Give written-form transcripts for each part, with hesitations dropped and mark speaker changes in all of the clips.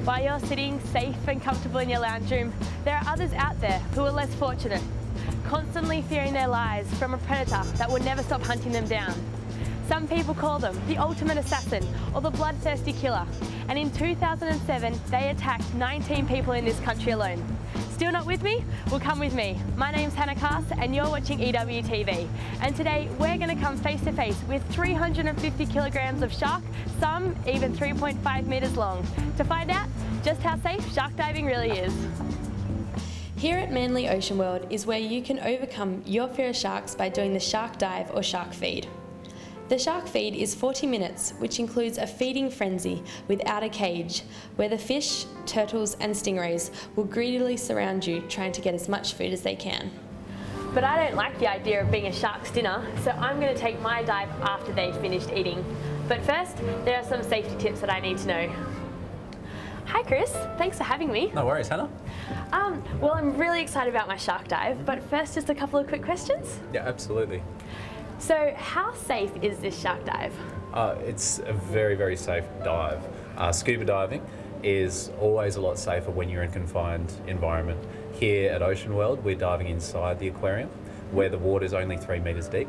Speaker 1: While you're sitting safe and comfortable in your lounge room, there are others out there who are less fortunate, constantly fearing their lives from a predator that will never stop hunting them down. Some people call them the ultimate assassin or the bloodthirsty killer, and in 2007 they attacked 19 people in this country alone. Still not with me? Well, come with me. My name's Hannah Cass and you're watching EWTV. And today we're going to come face to face with 350 kilograms of shark, some even 3.5 metres long, to find out just how safe shark diving really is. Here at Manly Ocean World is where you can overcome your fear of sharks by doing the shark dive or shark feed. The shark feed is 40 minutes, which includes a feeding frenzy without a cage, where the fish, turtles and stingrays will greedily surround you, trying to get as much food as they can. But I don't like the idea of being a shark's dinner, so I'm going to take my dive after they've finished eating. But first, there are some safety tips that I need to know. Hi Chris, thanks for having me.
Speaker 2: No worries, Hannah.
Speaker 1: Well, I'm really excited about my shark dive, but first just a couple of quick questions.
Speaker 2: Yeah, absolutely.
Speaker 1: So how safe is this shark dive?
Speaker 2: It's a very, very safe dive. Scuba diving is always a lot safer when you're in a confined environment. Here at Ocean World, we're diving inside the aquarium where the water's only 3 metres deep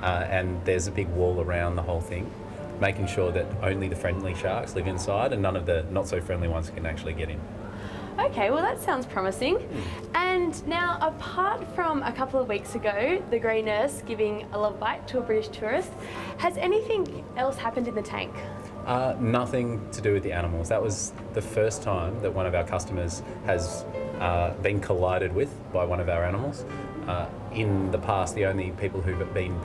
Speaker 2: and there's a big wall around the whole thing, making sure that only the friendly sharks live inside and none of the not so friendly ones can actually get in.
Speaker 1: Okay, well that sounds promising. And now, apart from a couple of weeks ago, the grey nurse giving a love bite to a British tourist, has anything else happened in the tank?
Speaker 2: Nothing to do with the animals. That was the first time that one of our customers has been collided with by one of our animals. In the past, the only people who've been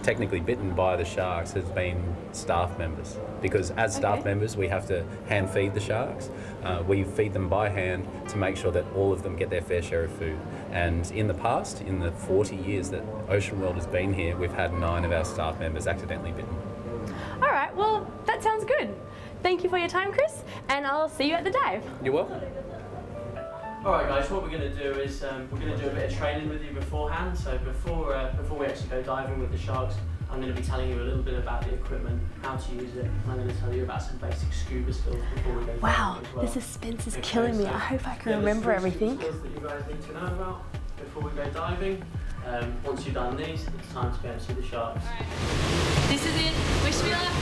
Speaker 2: technically bitten by the sharks has been staff members, because as staff members we have to hand feed the sharks. We feed them by hand to make sure that all of them get their fair share of food, and in the past, in the 40 years that Ocean World has been here, we've had 9 of our staff members accidentally bitten.
Speaker 1: Alright, well that sounds good. Thank you for your time Chris, and I'll see you at the dive.
Speaker 2: You're welcome.
Speaker 3: Alright guys, what we're going to do is we're going to do a bit of training with you beforehand. So before we actually go diving with the sharks, I'm going to be telling you a little bit about the equipment, how to use it, and I'm going to tell you about some basic scuba skills before we go diving as well.
Speaker 1: The suspense is killing me. I hope I can remember everything.
Speaker 3: Skills that you guys need to know about before we go diving. Once you've done these, it's time to go and see the sharks.
Speaker 1: Right. This is it. Wish me luck.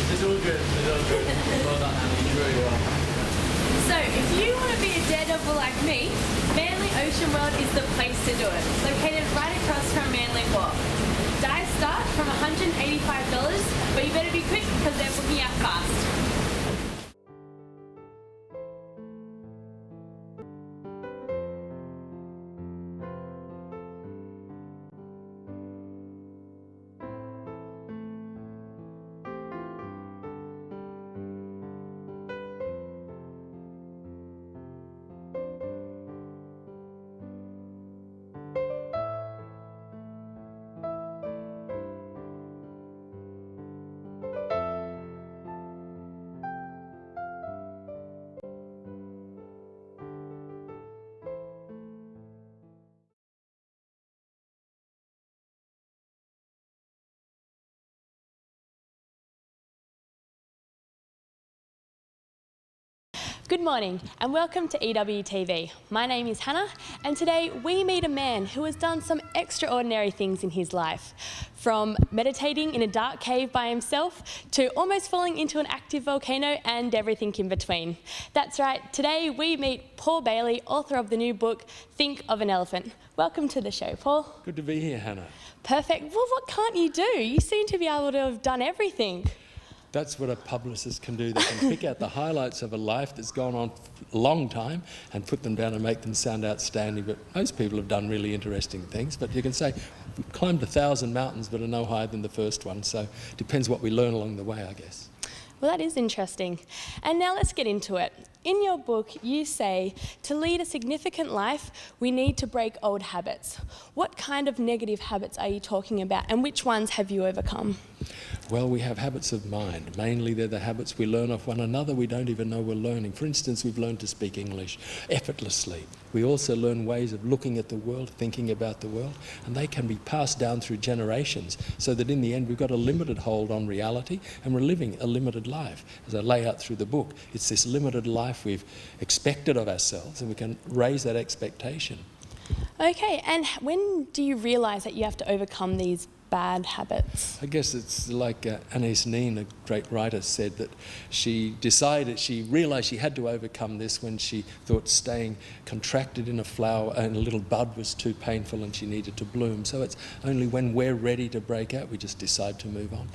Speaker 3: It's all good, Well done, Annie, you really well.
Speaker 1: So, if you want to be a daredevil like me, Manly Ocean World is the place to do it. Located right across from Manly Wharf. Dives start from $185, but you better be quick because they're booking out fast. Good morning and welcome to EWTV. My name is Hannah and today we meet a man who has done some extraordinary things in his life. From meditating in a dark cave by himself to almost falling into an active volcano and everything in between. That's right, today we meet Paul Bailey, author of the new book, Think of an Elephant. Welcome to the show, Paul.
Speaker 4: Good to be here, Hannah.
Speaker 1: Perfect. Well, what can't you do? You seem to be able to have done everything.
Speaker 4: That's what a publicist can do. They can pick out the highlights of a life that's gone on a long time and put them down and make them sound outstanding. But most people have done really interesting things. But you can say, we've climbed 1,000 mountains but are no higher than the first one. So it depends what we learn along the way, I guess.
Speaker 1: Well, that is interesting. And now let's get into it. In your book, you say, to lead a significant life, we need to break old habits. What kind of negative habits are you talking about, and which ones have you overcome?
Speaker 4: Well, we have habits of mind. Mainly they're the habits we learn off one another we don't even know we're learning. For instance, we've learned to speak English effortlessly. We also learn ways of looking at the world, thinking about the world, and they can be passed down through generations so that in the end we've got a limited hold on reality and we're living a limited life. As I lay out through the book, it's this limited life we've expected of ourselves and we can raise that expectation.
Speaker 1: Okay, and when do you realise that you have to overcome these bad habits?
Speaker 4: I guess it's like Anais Nin, a great writer, said that she realised she had to overcome this when she thought staying contracted in a flower and a little bud was too painful and she needed to bloom. So it's only when we're ready to break out we just decide to move on.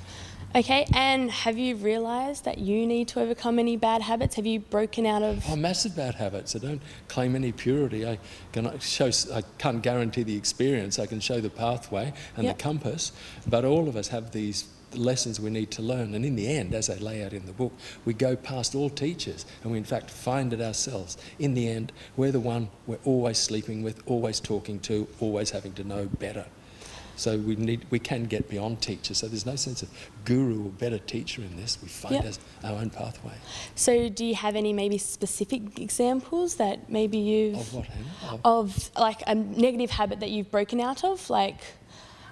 Speaker 1: Okay, and have you realised that you need to overcome any bad habits? Have you broken out of...
Speaker 4: Oh, massive bad habits. I don't claim any purity. I can't guarantee the experience. I can show the pathway and the compass, but all of us have these lessons we need to learn, and in the end, as I lay out in the book, we go past all teachers and we in fact find it ourselves. In the end, we're the one we're always sleeping with, always talking to, always having to know better. So we can get beyond teachers. So there's no sense of guru or better teacher in this. We find our own pathway.
Speaker 1: So do you have any maybe specific examples that maybe you've...
Speaker 4: Of what, Hannah?
Speaker 1: Of like a negative habit that you've broken out of? Like...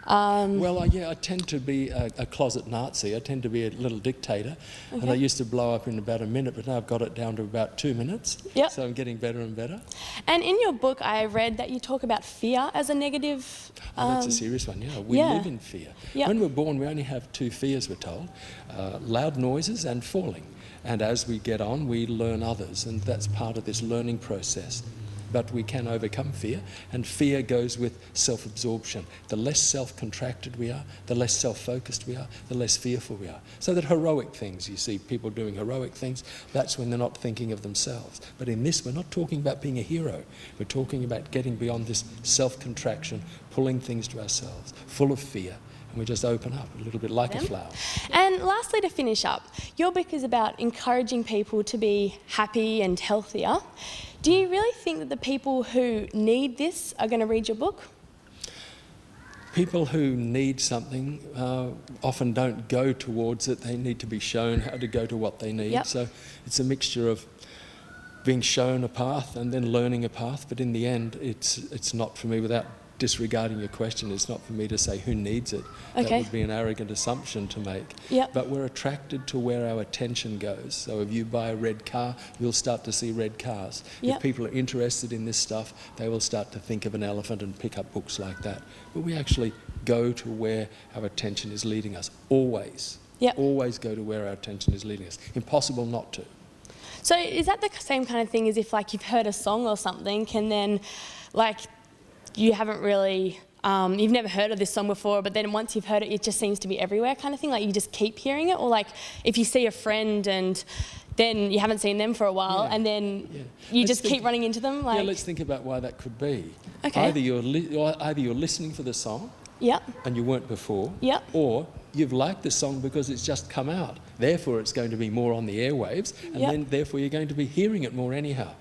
Speaker 4: Well, I tend to be a closet Nazi. I tend to be a little dictator.
Speaker 1: Okay.
Speaker 4: And I used to blow up in about a minute, but now I've got it down to about 2 minutes.
Speaker 1: Yep.
Speaker 4: So I'm getting better and better.
Speaker 1: And in your book, I read that you talk about fear as a negative...
Speaker 4: That's a serious one, yeah. We live in fear.
Speaker 1: Yep.
Speaker 4: When we're born, we only have 2 fears, we're told. Loud noises and falling. And as we get on, we learn others, and that's part of this learning process. But we can overcome fear, and fear goes with self-absorption. The less self-contracted we are, the less self-focused we are, the less fearful we are. So that heroic things, you see people doing heroic things, that's when they're not thinking of themselves. But in this, we're not talking about being a hero. We're talking about getting beyond this self-contraction, pulling things to ourselves, full of fear. And we just open up a little bit like a flower.
Speaker 1: And lastly, to finish up, your book is about encouraging people to be happy and healthier. Do you really think that the people who need this are going to read your book?
Speaker 4: People who need something often don't go towards it. They need to be shown how to go to what they need.
Speaker 1: Yep.
Speaker 4: So it's a mixture of being shown a path and then learning a path. But in the end, it's not for me, without disregarding your question, it's not for me to say who needs it.
Speaker 1: Okay.
Speaker 4: That would be an arrogant assumption to make.
Speaker 1: Yep.
Speaker 4: But we're attracted to where our attention goes. So if you buy a red car, you'll start to see red cars.
Speaker 1: Yep.
Speaker 4: If people are interested in this stuff, they will start to think of an elephant and pick up books like that. But we actually go to where our attention is leading us. Always.
Speaker 1: Yep.
Speaker 4: Always go to where our attention is leading us. Impossible not to.
Speaker 1: So is that the same kind of thing as if like you've heard a song or something and then like you haven't really, you've never heard of this song before, but then once you've heard it, it just seems to be everywhere kind of thing, like you just keep hearing it? Or like if you see a friend and then you haven't seen them for a while and then you just keep running into them? Like...
Speaker 4: Yeah, let's think about why that could be.
Speaker 1: Okay.
Speaker 4: Either you're listening for the song and you weren't before, or you've liked the song because it's just come out. Therefore, it's going to be more on the airwaves, and then therefore you're going to be hearing it more anyhow.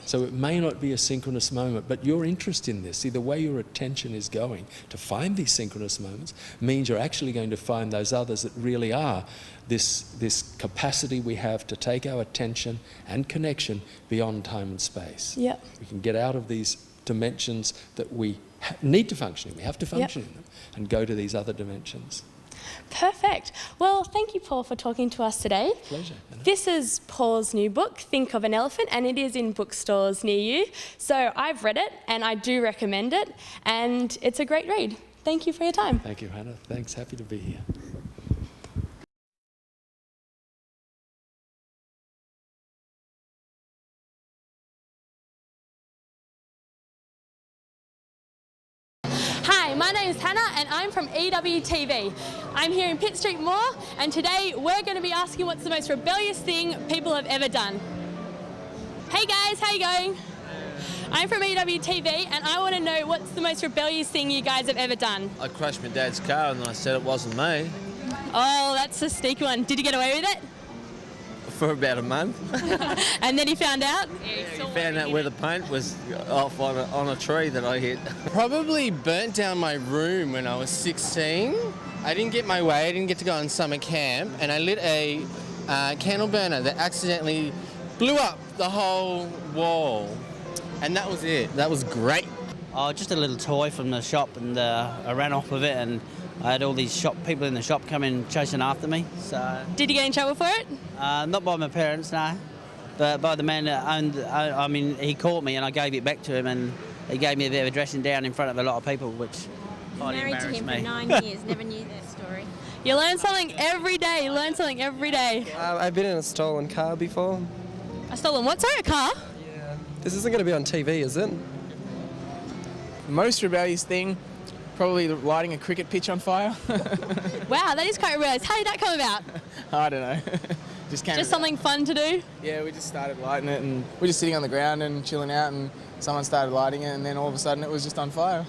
Speaker 4: So it may not be a synchronous moment, but your interest in this, see, the way your attention is going to find these synchronous moments means you're actually going to find those others that really are this capacity we have to take our attention and connection beyond time and space. We can get out of these dimensions that we need to function in. We have to function in them and go to these other dimensions.
Speaker 1: Perfect. Well, thank you, Paul, for talking to us today.
Speaker 4: Pleasure.
Speaker 1: This is Paul's new book, Think of an Elephant, and it is in bookstores near you. So I've read it and I do recommend it, and it's a great read. Thank you for your time.
Speaker 4: Thank you, Hannah. Thanks. Happy to be here.
Speaker 1: Hi, my name is Hannah and I'm from EWTV. I'm here in Pitt Street Mall, and today we're going to be asking what's the most rebellious thing people have ever done. Hey guys, how you going? I'm from EWTV and I want to know what's the most rebellious thing you guys have ever done.
Speaker 5: I crashed my dad's car and I said it wasn't me
Speaker 1: Oh, that's a sneaky one. Did you get away with it?
Speaker 5: for about a month.
Speaker 1: And then he found out?
Speaker 5: He found out where the paint was off on a tree that I hit.
Speaker 6: Probably burnt down my room when I was 16. I didn't get my way, I didn't get to go on summer camp, and I lit a candle burner that accidentally blew up the whole wall. And that was it. That was great.
Speaker 7: Oh, just a little toy from the shop, and I ran off with it, and I had all these people in the shop coming chasing after me. So
Speaker 1: Did you get in trouble for it?
Speaker 7: not by my parents, no, but by the man that owned. I mean, he caught me, and I gave it back to him, and he gave me a bit of a dressing down in front of a lot of people, which
Speaker 8: Married to him
Speaker 7: me.
Speaker 8: for 9 years, never knew that story.
Speaker 1: You learn something every day. You learn something every day.
Speaker 9: I've been in a stolen car before.
Speaker 1: A stolen what? Sorry, a car?
Speaker 9: Yeah. This isn't going to be on TV, is it?
Speaker 10: Most rebellious thing, probably lighting a cricket pitch on fire.
Speaker 1: Wow, that is quite rebellious. How did that come about?
Speaker 10: I don't know. Just came.
Speaker 1: Just something fun to do?
Speaker 10: Yeah, we just started lighting it, and we're just sitting on the ground and chilling out, and someone started lighting it, and then all of a sudden it was just on fire.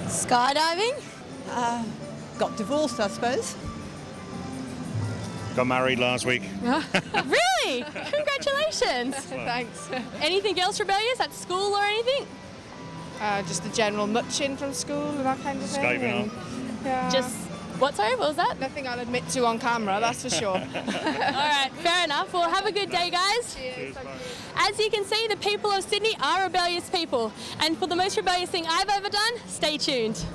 Speaker 8: Skydiving?
Speaker 11: Got divorced, I suppose.
Speaker 12: Got married last week.
Speaker 1: Really? Congratulations.
Speaker 11: Thanks.
Speaker 1: Anything else rebellious at school or anything?
Speaker 11: Just the general muching from school and that kind of thing.
Speaker 12: Escaping
Speaker 11: and, yeah,
Speaker 1: Just, what, sorry, what was that?
Speaker 11: nothing I'll admit to on camera, that's for sure.
Speaker 1: All right, fair enough. Well, have a good day, guys.
Speaker 11: Cheers, thank you.
Speaker 1: As you can see, the people of Sydney are rebellious people. And for the most rebellious thing I've ever done, stay tuned.